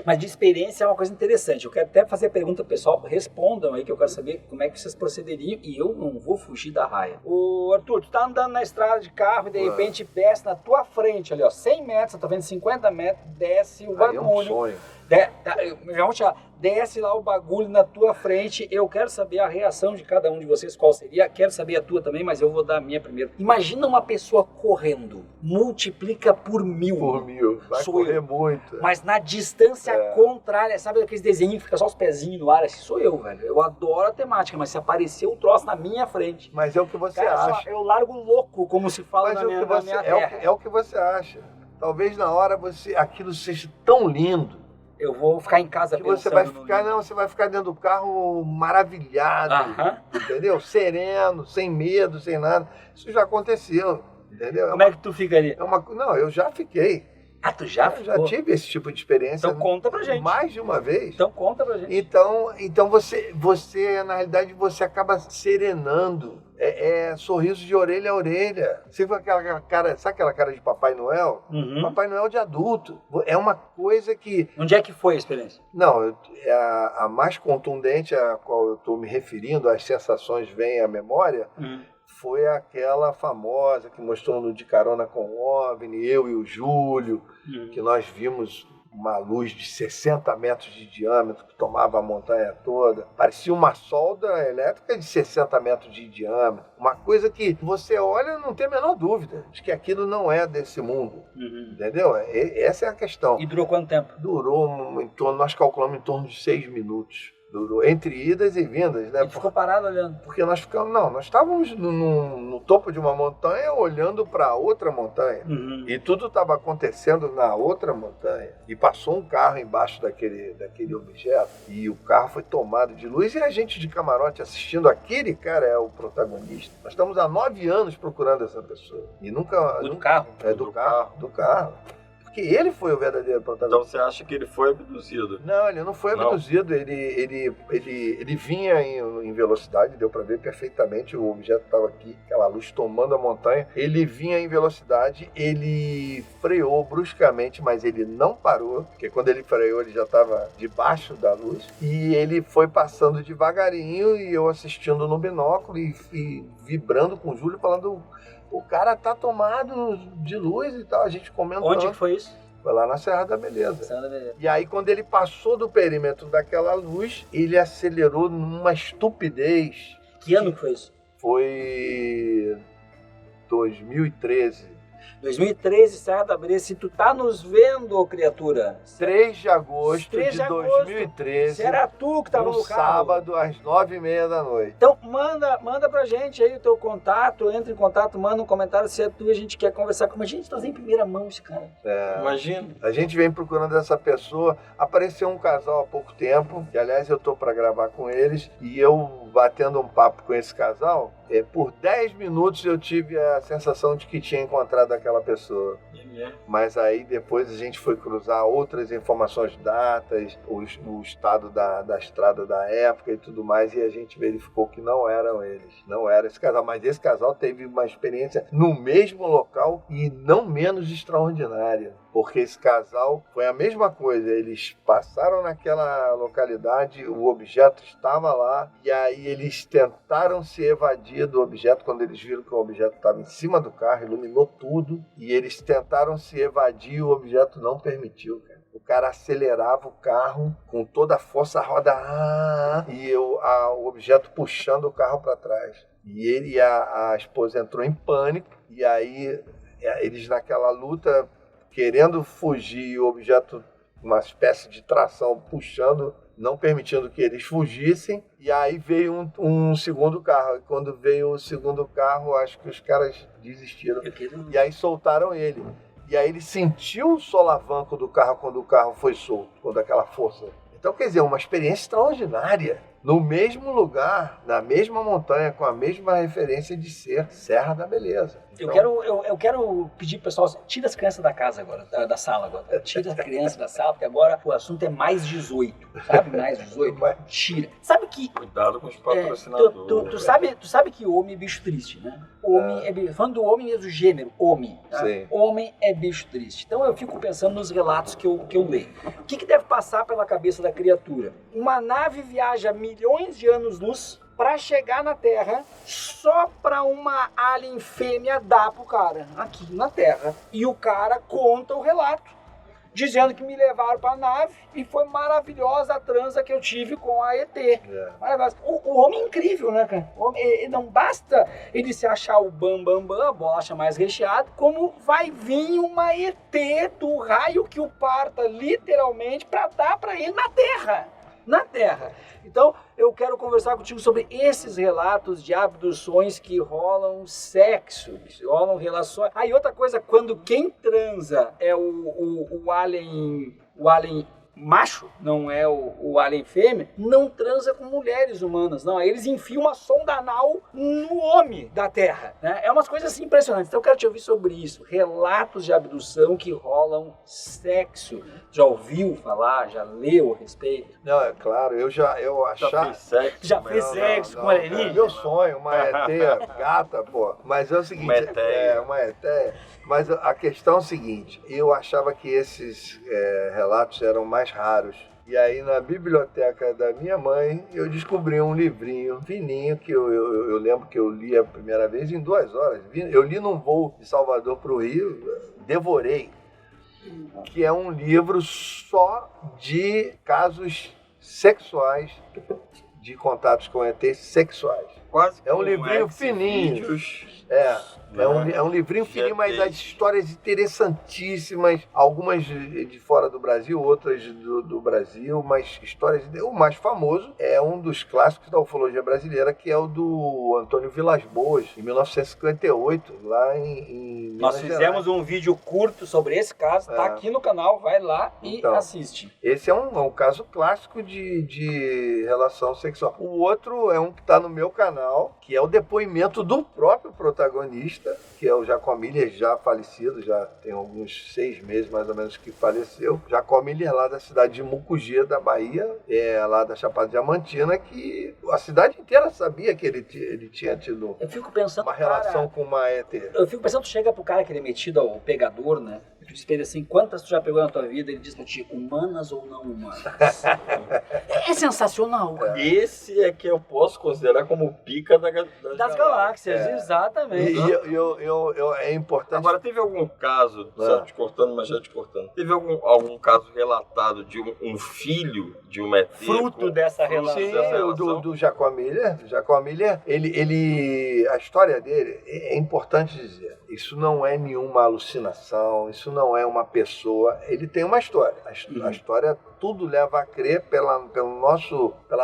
Mas de experiência é uma coisa interessante. Eu quero até fazer a pergunta, pessoal, respondam aí que eu quero saber como é que vocês procederiam e eu não vou fugir da raia. Ô Arthur, tu tá andando na estrada de carro e de repente desce na tua frente ali, ó, 100 metros, você tá vendo 50 metros, desce o bagulho. É um sonho. Desce lá o bagulho na tua frente. Eu quero saber a reação de cada um de vocês, qual seria. Quero saber a tua também, mas eu vou dar a minha primeiro. Imagina uma pessoa correndo, multiplica por 1000. Por 1000, vai correr muito. Mas na distância contrária, sabe aqueles desenhos que fica só os pezinhos no ar? Assim, sou eu, velho. Eu adoro a temática, mas se aparecer o troço na minha frente... Mas é o que você acha. Eu largo louco, como se fala na minha terra. É o que você acha. Talvez na hora aquilo seja tão lindo, eu vou ficar em casa que você vai ficar, você vai ficar dentro do carro maravilhado, entendeu? Sereno, sem medo, sem nada. Isso já aconteceu, entendeu? Como é que tu fica ali? Não, eu já fiquei. Ah, tu já ficou? Eu já tive esse tipo de experiência. Então conta pra gente. Mais de uma vez. Então conta pra gente. Então você, na realidade, você acaba serenando. Sorriso de orelha a orelha. Você viu aquela cara, sabe aquela cara de Papai Noel? Uhum. Papai Noel de adulto. É uma coisa que... Onde é que foi a experiência? Não, a mais contundente a qual eu estou me referindo, as sensações vêm à memória, foi aquela famosa que mostrou no De Carona com o OVNI, eu e o Júlio, que nós vimos uma luz de 60 metros de diâmetro que tomava a montanha toda. Parecia uma solda elétrica de 60 metros de diâmetro. Uma coisa que você olha e não tem a menor dúvida de que aquilo não é desse mundo. Entendeu? Essa é a questão. E durou quanto tempo? Durou nós calculamos em torno de 6 minutos. entre idas e vindas, né? Ele ficou parado olhando. Porque nós estávamos no topo de uma montanha olhando para outra montanha. Uhum. E tudo estava acontecendo na outra montanha. E passou um carro embaixo daquele objeto. E o carro foi tomado de luz. E a gente de camarote assistindo, aquele cara é o protagonista. Nós estamos há 9 anos procurando essa pessoa. E nunca... Do carro? É do carro. Porque ele foi o verdadeiro protagonista. Então você acha que ele foi abduzido? Não, ele não foi abduzido. Ele vinha em velocidade, deu para ver perfeitamente. O objeto estava aqui, aquela luz tomando a montanha. Ele vinha em velocidade, ele freou bruscamente, mas ele não parou, porque quando ele freou, ele já estava debaixo da luz. E ele foi passando devagarinho e eu assistindo no binóculo e vibrando com o Júlio, falando... O cara tá tomado de luz e tal, a gente comentando. Onde que foi isso? Foi lá na Serra da Beleza. Serra da Beleza. E aí, quando ele passou do perímetro daquela luz, ele acelerou numa estupidez. Que ano que foi isso? Foi 2013. 2013, Serra da Beleza. Se tu tá nos vendo, ô criatura. 3 de agosto 3 de de agosto. 2013. Se era tu que tava no carro. Sábado, às 9h30 da noite. Então, manda pra gente aí o teu contato, entra em contato, manda um comentário se é tu e a gente quer conversar com a gente. Trazer em primeira mão esse cara. Imagina. A gente vem procurando essa pessoa. Apareceu um casal há pouco tempo, que aliás eu tô para gravar com eles, e eu batendo um papo com esse casal, por 10 minutos eu tive a sensação de que tinha encontrado aquela pessoa. Mas aí depois a gente foi cruzar outras informações, datas, o estado da estrada da época e tudo mais, e a gente verificou que não eram eles, não era esse casal. Mas esse casal teve uma experiência no mesmo local e não menos extraordinária. Porque esse casal foi a mesma coisa, eles passaram naquela localidade, o objeto estava lá, e aí eles tentaram se evadir do objeto, quando eles viram que o objeto estava em cima do carro, iluminou tudo, e eles tentaram se evadir e o objeto não permitiu, cara. O cara acelerava o carro com toda a força, a roda, e o objeto puxando o carro para trás. E ele e a esposa entrou em pânico, e aí eles naquela luta, querendo fugir, o objeto, uma espécie de tração puxando, não permitindo que eles fugissem. E aí veio um segundo carro. E quando veio o segundo carro, acho que os caras desistiram. E aí soltaram ele. E aí ele sentiu o solavanco do carro quando o carro foi solto, quando aquela força. Então, quer dizer, uma experiência extraordinária. No mesmo lugar, na mesma montanha, com a mesma referência de ser Serra da Beleza. Então, Eu quero pedir pro pessoal, tira as crianças da casa agora, da sala agora. Tira as crianças da sala, porque agora o assunto é mais 18, sabe? Mais 18, tira. Sabe que... Cuidado com os patrocinadores. Tu sabe que homem é bicho triste, né? Homem é bicho... Falando do homem mesmo, gênero, homem. Tá? Sim. Homem é bicho triste. Então eu fico pensando nos relatos que eu leio. O que deve passar pela cabeça da criatura? Uma nave viaja milhões de anos-luz para chegar na Terra só para uma alien fêmea dar pro cara aqui na Terra. E o cara conta o relato, dizendo que me levaram para a nave e foi maravilhosa a transa que eu tive com a ET. Maravilhosa. O homem é incrível, né, cara? O homem, não basta ele se achar o bambambam, a bolacha mais recheada, como vai vir uma ET do raio que o parta literalmente para dar para ele na Terra. Na Terra. Então, eu quero conversar contigo sobre esses relatos de abduções que rolam sexo, que rolam relações. E outra coisa, quando quem transa é o alien macho, não é o alien fêmea, não transa com mulheres humanas, não. Aí eles enfiam uma sonda anal no homem da Terra, né? É umas coisas assim impressionantes. Então eu quero te ouvir sobre isso. Relatos de abdução que rolam sexo. Já ouviu falar? Já leu a respeito? Não, é claro, eu achava... fiz sexo. Já fez sexo com alienígena? É meu sonho, uma ET gata, pô. Mas é o seguinte... Uma ET. Mas a questão é o seguinte, eu achava que esses relatos eram mais raros. E aí na biblioteca da minha mãe, eu descobri um livrinho fininho que eu lembro que eu li a primeira vez em 2 horas. Eu li num voo de Salvador para o Rio, devorei. Que é um livro só de casos sexuais, de contatos com ETs sexuais. quase que É um livrinho fininho. Vídeos, É um livrinho fininho, mas as histórias interessantíssimas, algumas de fora do Brasil, outras do Brasil, mas histórias... O mais famoso é um dos clássicos da ufologia brasileira, que é o do Antônio Vilas Boas, em 1958, lá em Nós Minas fizemos Gerais. um vídeo curto sobre esse caso, tá aqui no canal, vai lá e Então, assiste. Esse é um caso clássico de relação sexual. O outro é um que está no meu canal, que é o depoimento do próprio protagonista, que é o Jacomillier, já falecido, já tem alguns 6 meses mais ou menos que faleceu. Jacomillier, lá da cidade de Mucugê, da Bahia, lá da Chapada Diamantina, que a cidade inteira sabia que ele tinha tido Eu fico pensando, uma relação com uma ET. Eu fico pensando, tu chega pro cara que ele é metido ao pegador, né? Tu diz pra ele assim, quantas tu já pegou na tua vida? Ele diz pra ti, humanas ou não humanas? É sensacional, cara. Esse é que eu posso considerar como o pica Das galáxias, exatamente. É importante... Agora, teve algum caso, só te cortando, mas já te cortando, teve algum caso relatado de um filho de uma ET? Fruto dessa relação. Sim, do Jacomillier. Jacomillier, a história dele, é importante dizer, isso não é nenhuma alucinação, isso não é uma pessoa, ele tem uma história. A história, tudo leva a crer, pela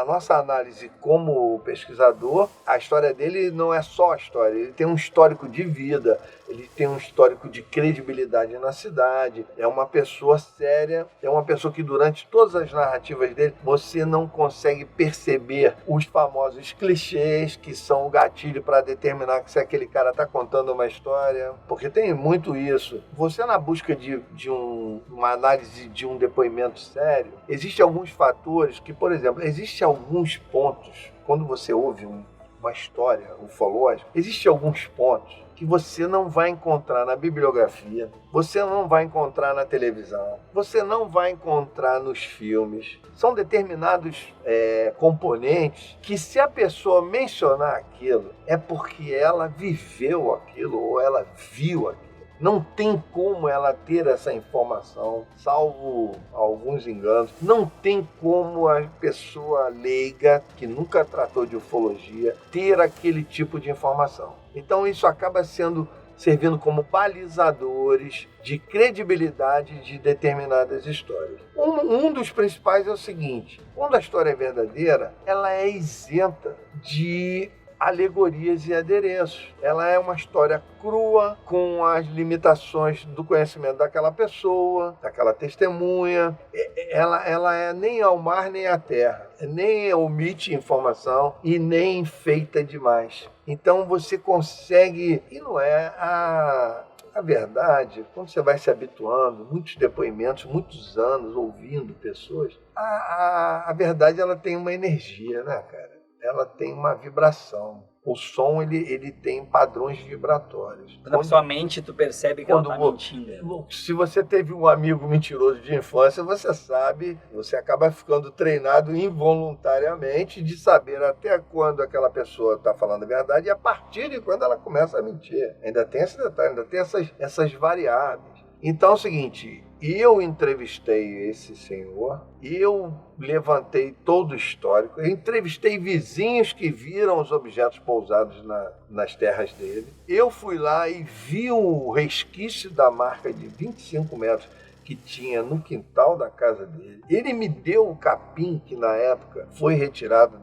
nossa análise como pesquisador, a história dele não é só a história, ele tem um histórico de vida, ele tem um histórico de credibilidade na cidade, é uma pessoa séria, é uma pessoa que durante todas as narrativas dele, você não consegue perceber os famosos clichês que são o gatilho para determinar se aquele cara está contando uma história, porque tem muito isso. Você na busca de uma análise de um depoimento sério, existem alguns fatores que, por exemplo, existem alguns pontos, quando você ouve uma história ufológica, existem alguns pontos que você não vai encontrar na bibliografia, você não vai encontrar na televisão, você não vai encontrar nos filmes. São determinados componentes que, se a pessoa mencionar aquilo, é porque ela viveu aquilo ou ela viu aquilo. Não tem como ela ter essa informação, salvo alguns enganos. Não tem como a pessoa leiga, que nunca tratou de ufologia, ter aquele tipo de informação. Então isso acaba servindo como balizadores de credibilidade de determinadas histórias. Um dos principais é o seguinte: quando a história é verdadeira, ela é isenta de alegorias e adereços. Ela é uma história crua, com as limitações do conhecimento daquela pessoa, daquela testemunha. Ela é nem ao mar nem à terra, nem omite informação e nem enfeita demais. Então você consegue, e não é a verdade, quando você vai se habituando, muitos depoimentos, muitos anos ouvindo pessoas, a verdade, ela tem uma energia, né, cara? Ela tem uma vibração. O som, ele tem padrões vibratórios. Quando a pessoa mente, tu percebe que ela está mentindo. Se você teve um amigo mentiroso de infância, você sabe, você acaba ficando treinado involuntariamente de saber até quando aquela pessoa está falando a verdade e a partir de quando ela começa a mentir. Ainda tem esse detalhe, ainda tem essas variáveis. Então é o seguinte, eu entrevistei esse senhor, eu levantei todo o histórico, eu entrevistei vizinhos que viram os objetos pousados nas terras dele. Eu fui lá e vi o resquício da marca de 25 metros que tinha no quintal da casa dele. Ele me deu o capim que na época foi retirado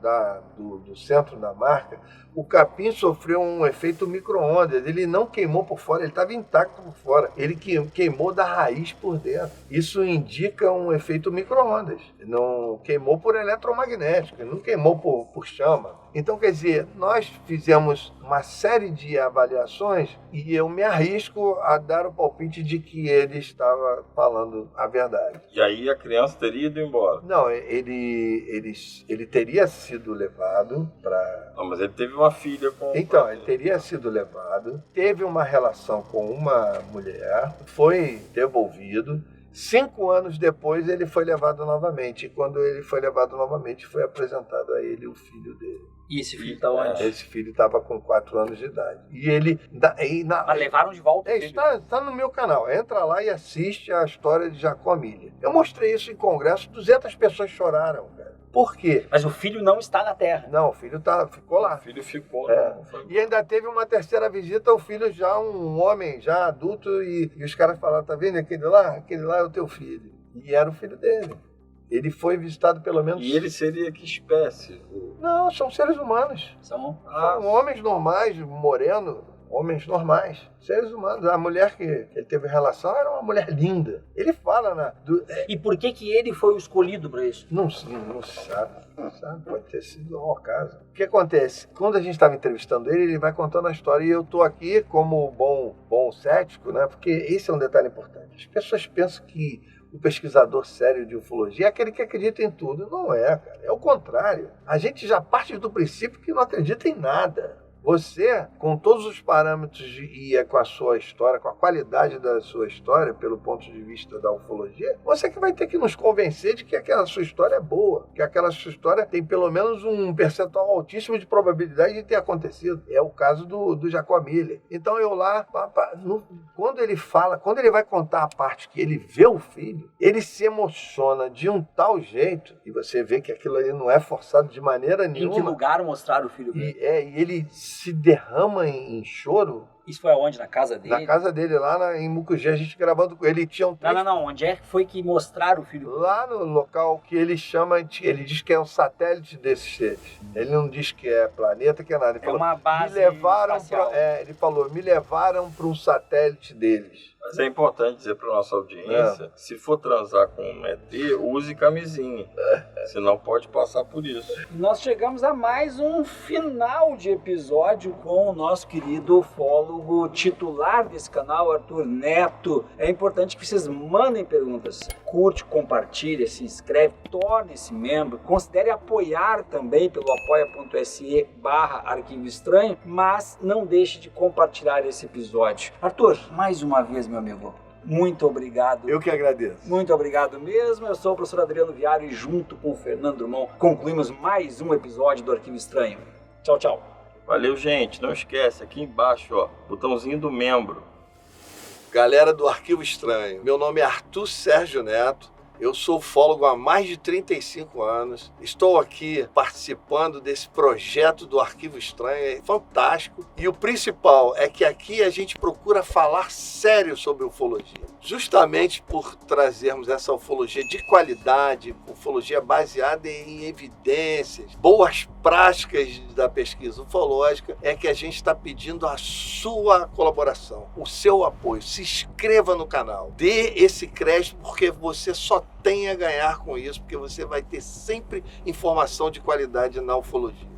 do centro da marca. O capim sofreu um efeito micro-ondas, ele não queimou por fora, ele estava intacto por fora, ele queimou da raiz por dentro. Isso indica um efeito micro-ondas, não queimou por eletromagnético, não queimou por chama. Então, quer dizer, nós fizemos uma série de avaliações e eu me arrisco a dar o palpite de que ele estava falando a verdade. E aí a criança teria ido embora? Não, ele teria sido levado para... Não, mas ele teve uma filha com... Então, ele teria sido levado, teve uma relação com uma mulher, foi devolvido. 5 anos depois ele foi levado novamente. E quando ele foi levado novamente, foi apresentado a ele o filho dele. E esse filho está onde? Esse filho estava com 4 anos de idade. E ele... Mas levaram de volta o filho? Está no meu canal. Entra lá e assiste a história de Jacomillier. Eu mostrei isso em congresso, 200 pessoas choraram, cara. Por quê? Mas o filho não está na Terra. Não, o filho ficou lá. O filho ficou. E ainda teve uma terceira visita, o filho já um homem, já adulto, e os caras falaram, tá vendo aquele lá? Aquele lá é o teu filho. E era o filho dele. Ele foi visitado pelo menos... E ele seria que espécie? Não, são seres humanos. São... São homens normais, morenos, homens normais, seres humanos. A mulher que ele teve relação era uma mulher linda. Ele fala, né? E por que ele foi o escolhido para isso? Não sabe. Não sabe, pode ter sido um acaso. O que acontece? Quando a gente estava entrevistando ele, ele vai contando a história. E eu estou aqui como bom cético, né? Porque esse é um detalhe importante. As pessoas pensam que o pesquisador sério de ufologia é aquele que acredita em tudo. Não é, cara. É o contrário. A gente já parte do princípio que não acredita em nada. Você, com todos os parâmetros e com a sua história, com a qualidade da sua história, pelo ponto de vista da ufologia, você que vai ter que nos convencer de que aquela sua história é boa, que aquela sua história tem pelo menos um percentual altíssimo de probabilidade de ter acontecido. É o caso do Jacob Miller. Então eu lá, quando ele vai contar a parte que ele vê o filho, ele se emociona de um tal jeito, e você vê que aquilo ali não é forçado de maneira nenhuma. Em que lugar mostraram o filho dele? E ele se derrama em choro. Isso foi aonde? Na casa dele? Na casa dele, lá em Mucugê, a gente gravando com ele. Ele tinha um trecho... Não. Onde é que foi que mostraram o filho dele? Lá no local que ele chama... Ele diz que é um satélite desses seres. Ele não diz que é planeta, que é nada. Ele falou, uma base espacial. Ele falou, me levaram para um satélite deles. Mas é importante dizer para nossa audiência, se for transar com um ET, use camisinha. Senão pode passar por isso. Nós chegamos a mais um final de episódio com o nosso querido ufólogo titular desse canal, Arthur Neto. É importante que vocês mandem perguntas. Curte, compartilha, se inscreve, torne-se membro. Considere apoiar também pelo apoia.se/Arquivo Estranho, mas não deixe de compartilhar esse episódio. Arthur, mais uma vez, meu amigo, muito obrigado. Eu que agradeço. Muito obrigado mesmo. Eu sou o professor Adriano Viário e junto com o Fernando Drummond concluímos mais um episódio do Arquivo Estranho. Tchau, tchau. Valeu, gente. Não esquece, aqui embaixo, ó, botãozinho do membro. Galera do Arquivo Estranho, meu nome é Arthur Sérgio Neto. Eu sou ufólogo há mais de 35 anos. Estou aqui participando desse projeto do Arquivo Estranho, é fantástico. E o principal é que aqui a gente procura falar sério sobre ufologia. Justamente por trazermos essa ufologia de qualidade, ufologia baseada em evidências, boas práticas da pesquisa ufológica, é que a gente está pedindo a sua colaboração, o seu apoio. Se inscreva no canal, dê esse crédito, porque você só tem a ganhar com isso, porque você vai ter sempre informação de qualidade na ufologia.